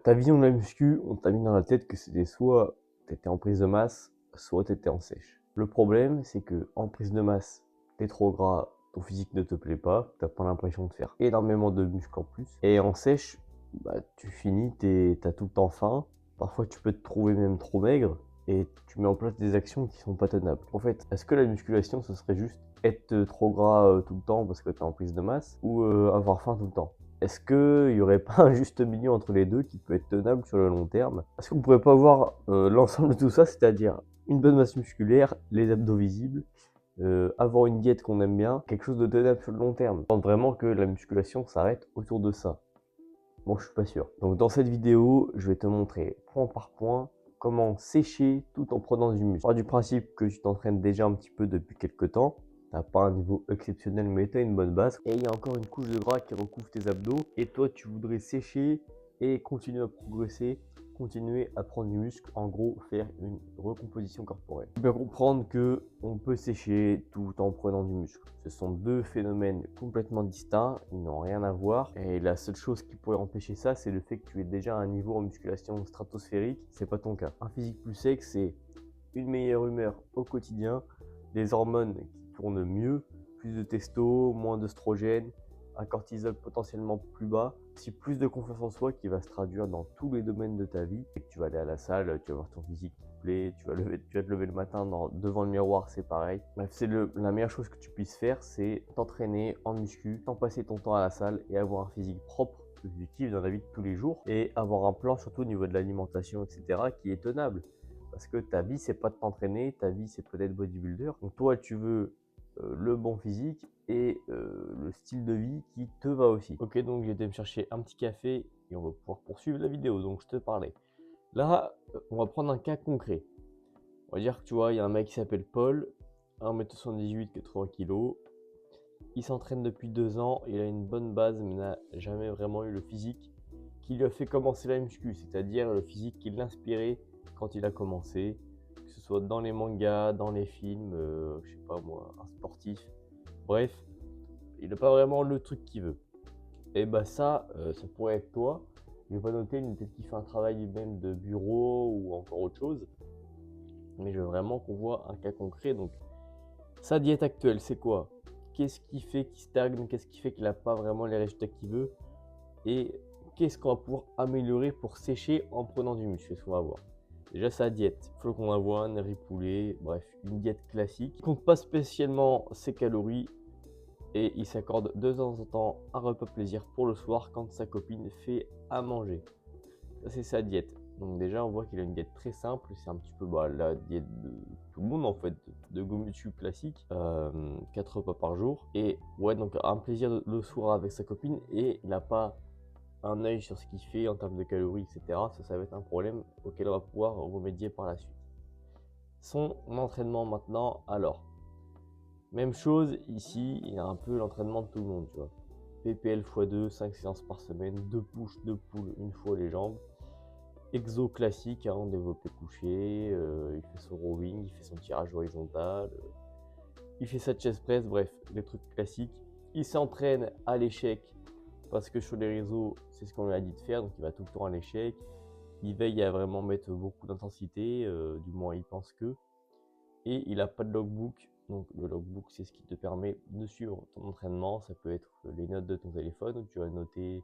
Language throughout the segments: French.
Ta vision de la muscu, on t'a mis dans la tête que c'était soit t'étais en prise de masse, soit t'étais en sèche. Le problème, c'est que en prise de masse, t'es trop gras, ton physique ne te plaît pas, t'as pas l'impression de faire énormément de muscles en plus. Et en sèche, tu finis, t'as tout le temps faim. Parfois, tu peux te trouver même trop maigre et tu mets en place des actions qui sont pas tenables. En fait, est-ce que la musculation, ce serait juste être trop gras tout le temps parce que t'es en prise de masse ou avoir faim tout le temps? Est-ce qu'il n'y aurait pas un juste milieu entre les deux qui peut être tenable sur le long terme? Est-ce qu'on ne pourrait pas voir l'ensemble de tout ça, c'est-à-dire une bonne masse musculaire, les abdos visibles, avoir une diète qu'on aime bien, quelque chose de tenable sur le long terme? Je pense vraiment que la musculation s'arrête autour de ça. Bon, je suis pas sûr. Donc dans cette vidéo, je vais te montrer point par point comment sécher tout en prenant du muscle. Part du principe que tu t'entraînes déjà un petit peu depuis quelques temps. T'as pas un niveau exceptionnel, mais t'as une bonne base. Et il y a encore une couche de gras qui recouvre tes abdos. Et toi, tu voudrais sécher et continuer à progresser, continuer à prendre du muscle. En gros, faire une recomposition corporelle. Il faut bien comprendre que on peut sécher tout en prenant du muscle. Ce sont deux phénomènes complètement distincts. Ils n'ont rien à voir. Et la seule chose qui pourrait empêcher ça, c'est le fait que tu aies déjà un niveau en musculation stratosphérique. C'est pas ton cas. Un physique plus sec, c'est une meilleure humeur au quotidien, des hormones qui tournent mieux, plus de testo, moins d'œstrogène, un cortisol potentiellement plus bas, aussi plus de confiance en soi qui va se traduire dans tous les domaines de ta vie. Et que tu vas aller à la salle, tu vas voir ton physique qui te plaît, tu vas te lever le matin devant le miroir, c'est pareil. Bref, la meilleure chose que tu puisses faire, c'est t'entraîner en muscu, t'en passer ton temps à la salle et avoir un physique propre, positif dans la vie de tous les jours, et avoir un plan surtout au niveau de l'alimentation, etc., qui est tenable. Parce que ta vie, c'est pas de t'entraîner, ta vie, c'est peut-être bodybuilder. Donc toi, tu veux le bon physique et le style de vie qui te va aussi. Ok, donc j'ai été me chercher un petit café et on va pouvoir poursuivre la vidéo. Donc je te parlais. Là, on va prendre un cas concret. On va dire que tu vois, il y a un mec qui s'appelle Paul, 1m78, 80 kg. Il s'entraîne depuis 2 ans, il a une bonne base, mais n'a jamais vraiment eu le physique qui lui a fait commencer la muscu, c'est-à-dire le physique qui l'inspirait quand il a commencé, que ce soit dans les mangas, dans les films, je sais pas moi, un sportif. Bref, il n'a pas vraiment le truc qu'il veut. Et ça pourrait être toi. Je vais pas noter, peut-être qu'il fait un travail même de bureau ou encore autre chose. Mais je veux vraiment qu'on voit un cas concret. Donc, sa diète actuelle, c'est quoi? Qu'est-ce qui fait qu'il stagne? Qu'est-ce qui fait qu'il n'a pas vraiment les résultats qu'il veut? Et qu'est-ce qu'on va pouvoir améliorer pour sécher en prenant du muscle? C'est ce qu'on va voir. Déjà sa diète, flocon d'avoine, riz poulet, bref, une diète classique. Il compte pas spécialement ses calories et il s'accorde de temps en temps un repas plaisir pour le soir quand sa copine fait à manger. Ça c'est sa diète. Donc déjà on voit qu'il a une diète très simple, c'est un petit peu la diète de tout le monde en fait, de Gomutu classique, 4 repas par jour. Et ouais, donc un plaisir le soir avec sa copine et il n'a pas un œil sur ce qu'il fait en termes de calories, etc. Ça va être un problème auquel on va pouvoir remédier par la suite. Son entraînement maintenant, alors, même chose ici, il y a un peu l'entraînement de tout le monde, tu vois. PPL x2, 5 séances par semaine, 2 push, 2 pull, une fois les jambes. Exo classique, développé couché, il fait son rowing, il fait son tirage horizontal, il fait sa chest press, bref, les trucs classiques. Il s'entraîne à l'échec parce que sur les réseaux, c'est ce qu'on lui a dit de faire, donc il va tout le temps à l'échec. Il veille à vraiment mettre beaucoup d'intensité, du moins il pense que. Et il n'a pas de logbook, donc le logbook c'est ce qui te permet de suivre ton entraînement. Ça peut être les notes de ton téléphone où tu vas noter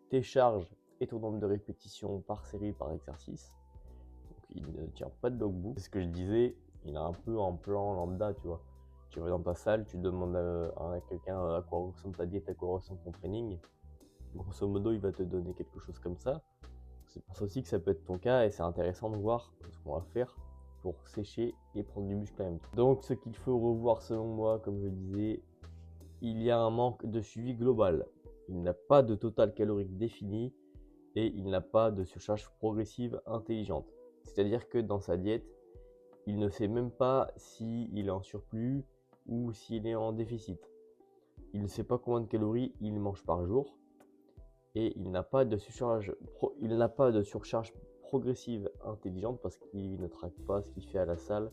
tes charges et ton nombre de répétitions par série, par exercice. Donc il ne tient pas de logbook. C'est ce que je disais, il a un peu un plan lambda, tu vois. Tu vas dans ta salle, tu demandes à quelqu'un à quoi ressemble ta diète, à quoi ressemble ton training. Grosso modo, il va te donner quelque chose comme ça. C'est pour ça aussi que ça peut être ton cas et c'est intéressant de voir ce qu'on va faire pour sécher et prendre du muscle quand même. Donc ce qu'il faut revoir selon moi, comme je disais, il y a un manque de suivi global. Il n'a pas de total calorique défini et il n'a pas de surcharge progressive intelligente. C'est-à-dire que dans sa diète, il ne sait même pas s'il est en surplus ou s'il est en déficit. Il ne sait pas combien de calories il mange par jour. Et il n'a pas de surcharge progressive intelligente parce qu'il ne traque pas ce qu'il fait à la salle,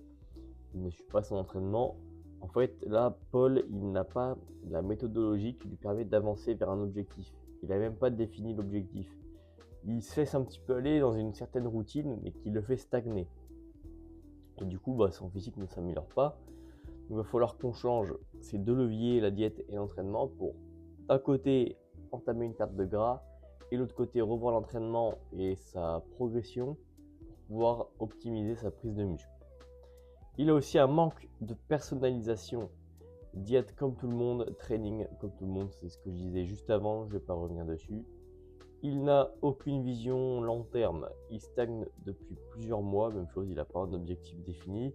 il ne suit pas son entraînement. En fait, là, Paul, il n'a pas la méthodologie qui lui permet d'avancer vers un objectif. Il n'a même pas défini l'objectif. il se laisse un petit peu aller dans une certaine routine, mais qui le fait stagner. Et du coup, son physique ne s'améliore pas. Donc, il va falloir qu'on change ces deux leviers, la diète et l'entraînement, pour d'un côté entamer une perte de gras et l'autre côté revoir l'entraînement et sa progression pour pouvoir optimiser sa prise de muscle. Il a aussi un manque de personnalisation. Diète comme tout le monde, training comme tout le monde, c'est ce que je disais juste avant, je ne vais pas revenir dessus. Il n'a aucune vision long terme, il stagne depuis plusieurs mois, même chose, il n'a pas un objectif défini,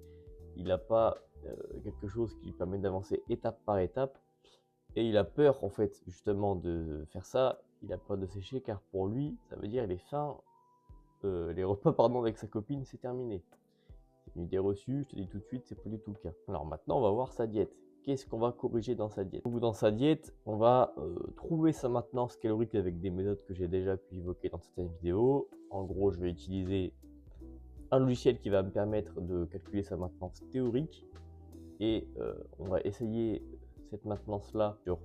il n'a pas quelque chose qui lui permet d'avancer étape par étape, et il a peur en fait justement de faire ça, il a peur de sécher car pour lui, ça veut dire les repas avec sa copine, c'est terminé. C'est une idée reçue, je te dis tout de suite, c'est pas du tout le cas. Alors maintenant, on va voir sa diète. Qu'est-ce qu'on va corriger dans sa diète? Dans sa diète, on va trouver sa maintenance calorique avec des méthodes que j'ai déjà pu évoquer dans certaines vidéos. En gros, je vais utiliser un logiciel qui va me permettre de calculer sa maintenance théorique et on va essayer cette maintenance-là sur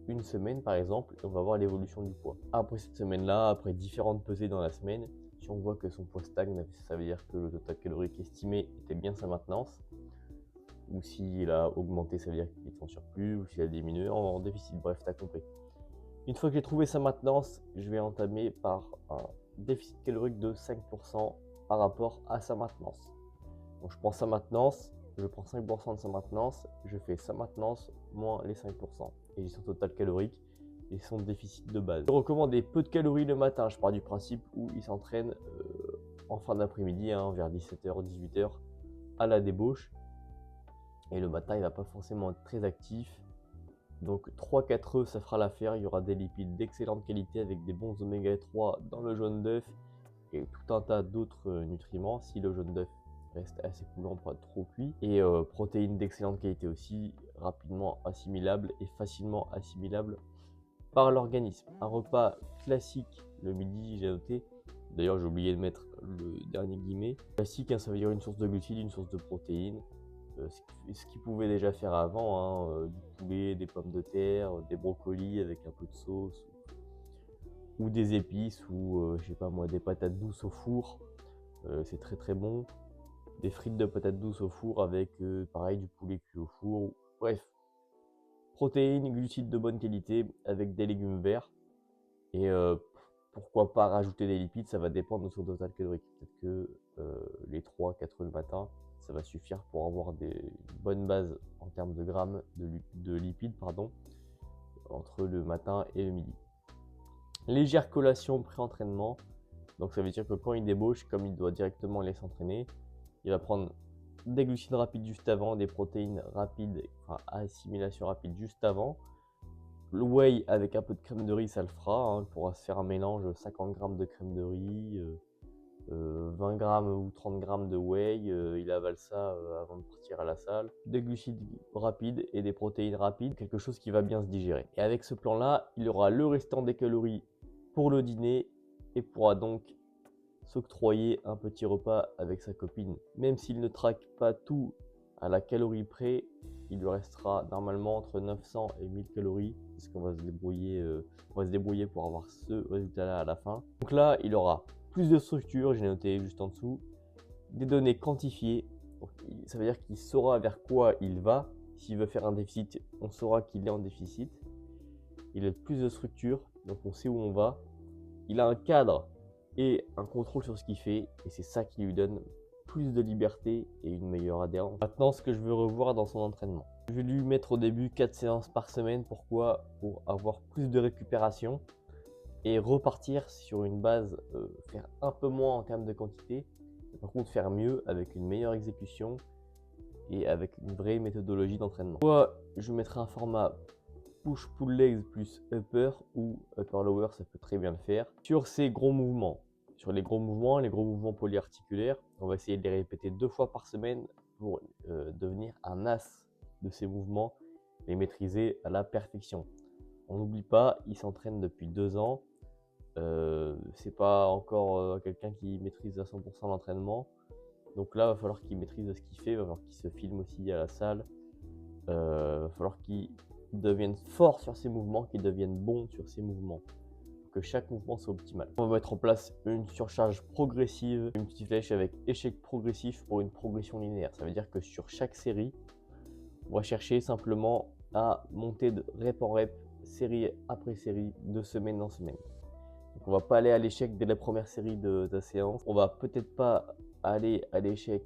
une semaine par exemple et on va voir l'évolution du poids. Après cette semaine-là, après différentes pesées dans la semaine, si on voit que son poids stagne, ça veut dire que le total calorique estimé était bien sa maintenance. Ou s'il a augmenté, ça veut dire qu'il est en surplus, ou s'il a diminué en déficit, bref, t'as compris. Une fois que j'ai trouvé sa maintenance, je vais entamer par un déficit calorique de 5% par rapport à sa maintenance. Donc je prends sa maintenance, je prends 5% de sa maintenance, je fais sa maintenance moins les 5%. Et j'ai son total calorique et son déficit de base. Je recommande des peu de calories le matin, je pars du principe où il s'entraîne en fin d'après-midi, vers 17h, 18h, à la débauche. Et le matin, il va pas forcément être très actif. Donc 3-4 œufs, ça fera l'affaire. Il y aura des lipides d'excellente qualité avec des bons oméga 3 dans le jaune d'œuf et tout un tas d'autres nutriments si le jaune d'œuf reste assez coulant, pas trop cuit. Et protéines d'excellente qualité aussi, rapidement assimilables et facilement assimilables par l'organisme. Un repas classique le midi, j'ai noté. D'ailleurs, j'ai oublié de mettre le dernier guillemet. Classique, ça veut dire une source de glucides, une source de protéines. Ce qu'il pouvait déjà faire avant, du poulet, des pommes de terre, des brocolis avec un peu de sauce, ou des épices, ou je sais pas moi, des patates douces au four, c'est très très bon. Des frites de patates douces au four avec pareil du poulet cuit au four, bref. Protéines, glucides de bonne qualité avec des légumes verts. Et pourquoi pas rajouter des lipides, ça va dépendre de son total calorique. Peut-être que les 3-4 le matin, ça va suffire pour avoir une bonne base en termes de grammes de lipides entre le matin et le midi. Légère collation pré-entraînement, donc ça veut dire que quand il débauche, comme il doit directement aller s'entraîner, il va prendre des glucides rapides juste avant, des protéines rapides, assimilation rapide juste avant. Le whey avec un peu de crème de riz, ça le fera. Il pourra se faire un mélange 50 g de crème de riz, 20 g ou 30 g de whey. Il avale ça avant de partir à la salle. Des glucides rapides et des protéines rapides, quelque chose qui va bien se digérer. Et avec ce plan-là, il aura le restant des calories pour le dîner et pourra donc s'octroyer un petit repas avec sa copine. Même s'il ne traque pas tout à la calorie près, il lui restera normalement entre 900 et 1000 calories, parce qu'on va se débrouiller pour avoir ce résultat-là à la fin. Donc là, il aura plus de structure, j'ai noté juste en dessous, des données quantifiées. Donc, ça veut dire qu'il saura vers quoi il va. S'il veut faire un déficit, on saura qu'il est en déficit. Il a plus de structure, donc on sait où on va. Il a un cadre et un contrôle sur ce qu'il fait, et c'est ça qui lui donne plus de liberté et une meilleure adhérence. Maintenant, ce que je veux revoir dans son entraînement. Je vais lui mettre au début 4 séances par semaine. Pourquoi? Pour avoir plus de récupération et repartir sur une base, faire un peu moins en termes de quantité, mais par contre faire mieux avec une meilleure exécution et avec une vraie méthodologie d'entraînement. Moi, je mettrai un format push-pull legs plus upper ou upper-lower, ça peut très bien le faire. Sur ces gros mouvements, sur les gros mouvements polyarticulaires, on va essayer de les répéter 2 fois par semaine pour devenir un as de ces mouvements, les maîtriser à la perfection. On n'oublie pas, il s'entraîne depuis 2 ans. C'est pas encore quelqu'un qui maîtrise à 100% l'entraînement. Donc là, il va falloir qu'il maîtrise ce qu'il fait, il va falloir qu'il se filme aussi à la salle. Il va falloir qu'il devienne fort sur ses mouvements, qu'il devienne bon sur ses mouvements. Que que chaque mouvement soit optimal. On va mettre en place une surcharge progressive, une petite flèche avec échec progressif pour une progression linéaire. Ça veut dire que sur chaque série, on va chercher simplement à monter de rep en rep, série après série, de semaine en semaine. Donc on va pas aller à l'échec dès la première série de ta séance. On va peut-être pas aller à l'échec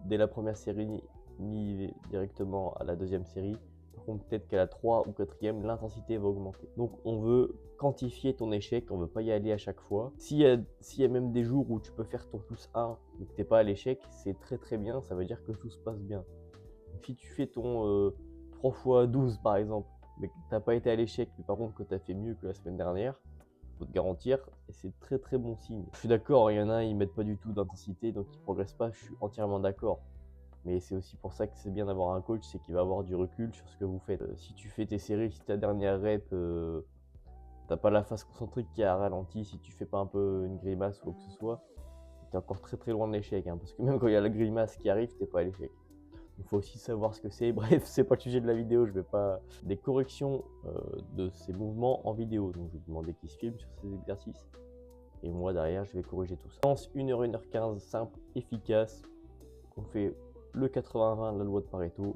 dès la première série ni directement à la deuxième série. Par contre, peut-être qu'à la 3 ou 4e, l'intensité va augmenter. Donc on veut quantifier ton échec, on veut pas y aller à chaque fois. S'il y a même des jours où tu peux faire ton plus 1 mais que t'es pas à l'échec, c'est très bien, ça veut dire que tout se passe bien. Donc, si tu fais ton 3 x 12 par exemple, mais que t'as pas été à l'échec, mais par contre que tu as fait mieux que la semaine dernière, faut te garantir, et c'est très bon signe. Je suis d'accord, il y en a, ils mettent pas du tout d'intensité, donc ils progressent pas, je suis entièrement d'accord. Mais c'est aussi pour ça que c'est bien d'avoir un coach, c'est qu'il va avoir du recul sur ce que vous faites. Si tu fais tes séries, si ta dernière rep, t'as pas la face concentrique qui a ralenti, si tu fais pas un peu une grimace ou quoi que ce soit, t'es encore très loin de l'échec, hein, parce que même quand il y a la grimace qui arrive, t'es pas à l'échec. Il faut aussi savoir ce que c'est. Bref, c'est pas le sujet de la vidéo, je vais pas... Des corrections de ces mouvements en vidéo. Donc je vais demander qu'il se filme sur ces exercices. Et moi derrière, je vais corriger tout ça. Séance 1h, 1h15, simple, efficace. On fait le 80-20, la loi de Pareto.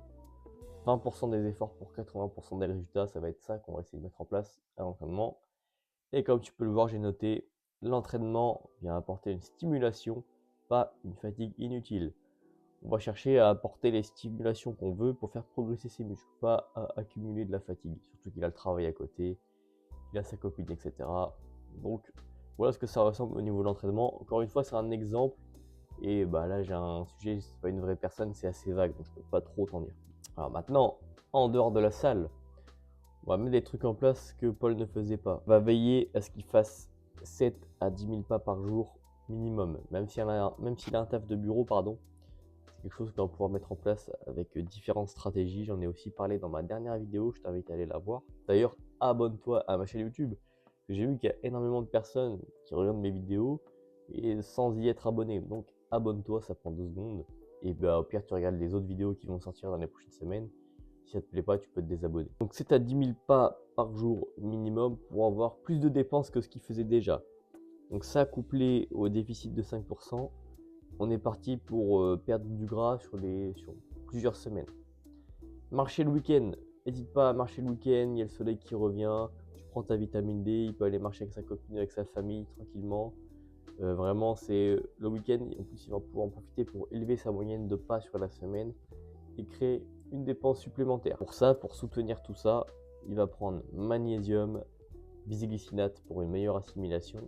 20% des efforts pour 80% des résultats. Ça va être ça qu'on va essayer de mettre en place à l'entraînement. Et comme tu peux le voir, j'ai noté, l'entraînement vient apporter une stimulation, pas une fatigue inutile. On va chercher à apporter les stimulations qu'on veut pour faire progresser ses muscles, pas à accumuler de la fatigue. Surtout qu'il a le travail à côté, il a sa copine, etc. Donc voilà ce que ça ressemble au niveau de l'entraînement. Encore une fois, c'est un exemple. Et bah là, j'ai un sujet, c'est pas une vraie personne, c'est assez vague, donc je peux pas trop t'en dire. Alors maintenant, en dehors de la salle, on va mettre des trucs en place que Paul ne faisait pas. On va veiller à ce qu'il fasse 7 à 10 000 pas par jour minimum, même s'il a un taf de bureau, pardon. C'est quelque chose qu'on va pouvoir mettre en place avec différentes stratégies. J'en ai aussi parlé dans ma dernière vidéo, je t'invite à aller la voir. D'ailleurs, abonne-toi à ma chaîne YouTube. J'ai vu qu'il y a énormément de personnes qui regardent mes vidéos et sans y être abonné. Donc abonne-toi, ça prend 2 secondes. Et bah, au pire, tu regardes les autres vidéos qui vont sortir dans les prochaines semaines. Si ça te plaît pas, tu peux te désabonner. Donc c'est à 10 000 pas par jour minimum pour avoir plus de dépenses que ce qu'il faisait déjà. Donc ça, couplé au déficit de 5%, on est parti pour perdre du gras sur plusieurs semaines. Marcher le week-end, n'hésite pas à marcher le week-end, il y a le soleil qui revient, tu prends ta vitamine D, il peut aller marcher avec sa copine, avec sa famille tranquillement. Vraiment, c'est le week-end, en plus il va pouvoir en profiter pour élever sa moyenne de pas sur la semaine et créer une dépense supplémentaire. Pour ça, pour soutenir tout ça, il va prendre magnésium, bisglycinate pour une meilleure assimilation,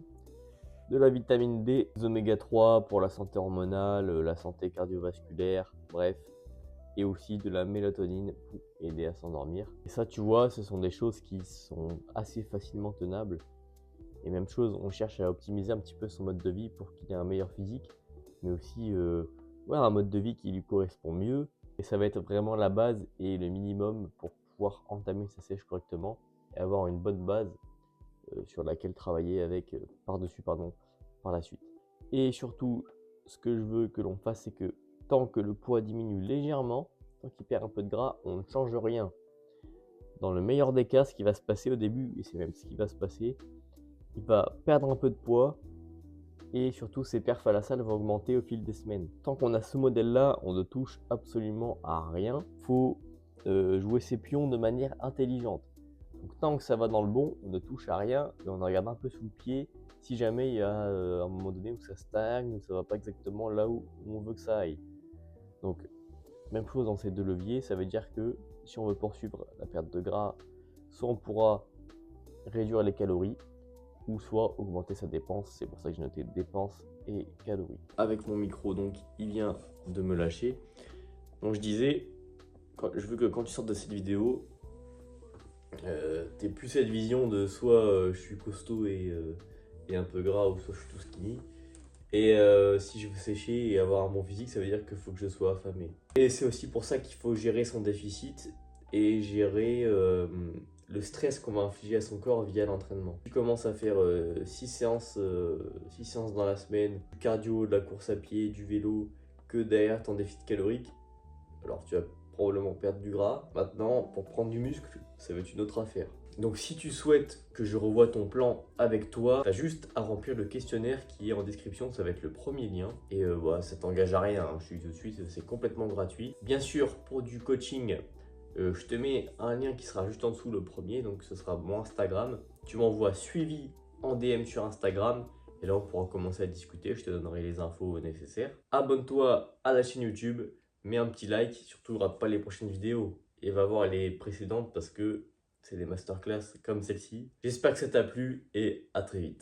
de la vitamine D, des oméga 3 pour la santé hormonale, la santé cardiovasculaire, bref, et aussi de la mélatonine pour aider à s'endormir. Et ça, tu vois, ce sont des choses qui sont assez facilement tenables. Et même chose, on cherche à optimiser un petit peu son mode de vie pour qu'il ait un meilleur physique, mais aussi un mode de vie qui lui correspond mieux. Et ça va être vraiment la base et le minimum pour pouvoir entamer sa sèche correctement et avoir une bonne base sur laquelle travailler avec par-dessus par la suite. Et surtout, ce que je veux que l'on fasse, c'est que tant que le poids diminue légèrement, tant qu'il perd un peu de gras, on ne change rien. Dans le meilleur des cas, ce qui va se passer au début, et c'est même ce qui va se passer, il va perdre un peu de poids et surtout ses perfs à la salle vont augmenter au fil des semaines. Tant qu'on a ce modèle-là, on ne touche absolument à rien. Il faut jouer ses pions de manière intelligente. Donc tant que ça va dans le bon, on ne touche à rien et on regarde un peu sous le pied si jamais il y a un moment donné où ça stagne ou ça va pas exactement là où on veut que ça aille. Donc même chose dans ces deux leviers, ça veut dire que si on veut poursuivre la perte de gras, soit on pourra réduire les calories ou soit augmenter sa dépense. C'est pour ça que j'ai noté dépenses et calories. Avec mon micro, donc il vient de me lâcher. Donc je disais, je veux que quand tu sortes de cette vidéo, t'aies plus cette vision de soit je suis costaud et un peu gras, ou soit je suis tout skinny. Et si je veux sécher et avoir un bon physique, ça veut dire qu'il faut que je sois affamé. Et c'est aussi pour ça qu'il faut gérer son déficit et gérer le stress qu'on va infliger à son corps via l'entraînement. Tu commences à faire 6 séances dans la semaine, du cardio, de la course à pied, du vélo, que derrière ton déficit calorique, alors tu vas probablement perdre du gras. Maintenant, pour prendre du muscle, ça va être une autre affaire. Donc si tu souhaites que je revoie ton plan avec toi, tu as juste à remplir le questionnaire qui est en description, ça va être le premier lien. Et voilà, ça t'engage à rien, hein, je te dis tout de suite, c'est complètement gratuit. Bien sûr, pour du coaching, je te mets un lien qui sera juste en dessous, le premier, donc ce sera mon Instagram. Tu m'envoies suivi en DM sur Instagram et là on pourra commencer à discuter, je te donnerai les infos nécessaires. Abonne-toi à la chaîne YouTube, mets un petit like, surtout rate pas les prochaines vidéos et va voir les précédentes parce que c'est des masterclass comme celle-ci. J'espère que ça t'a plu et à très vite.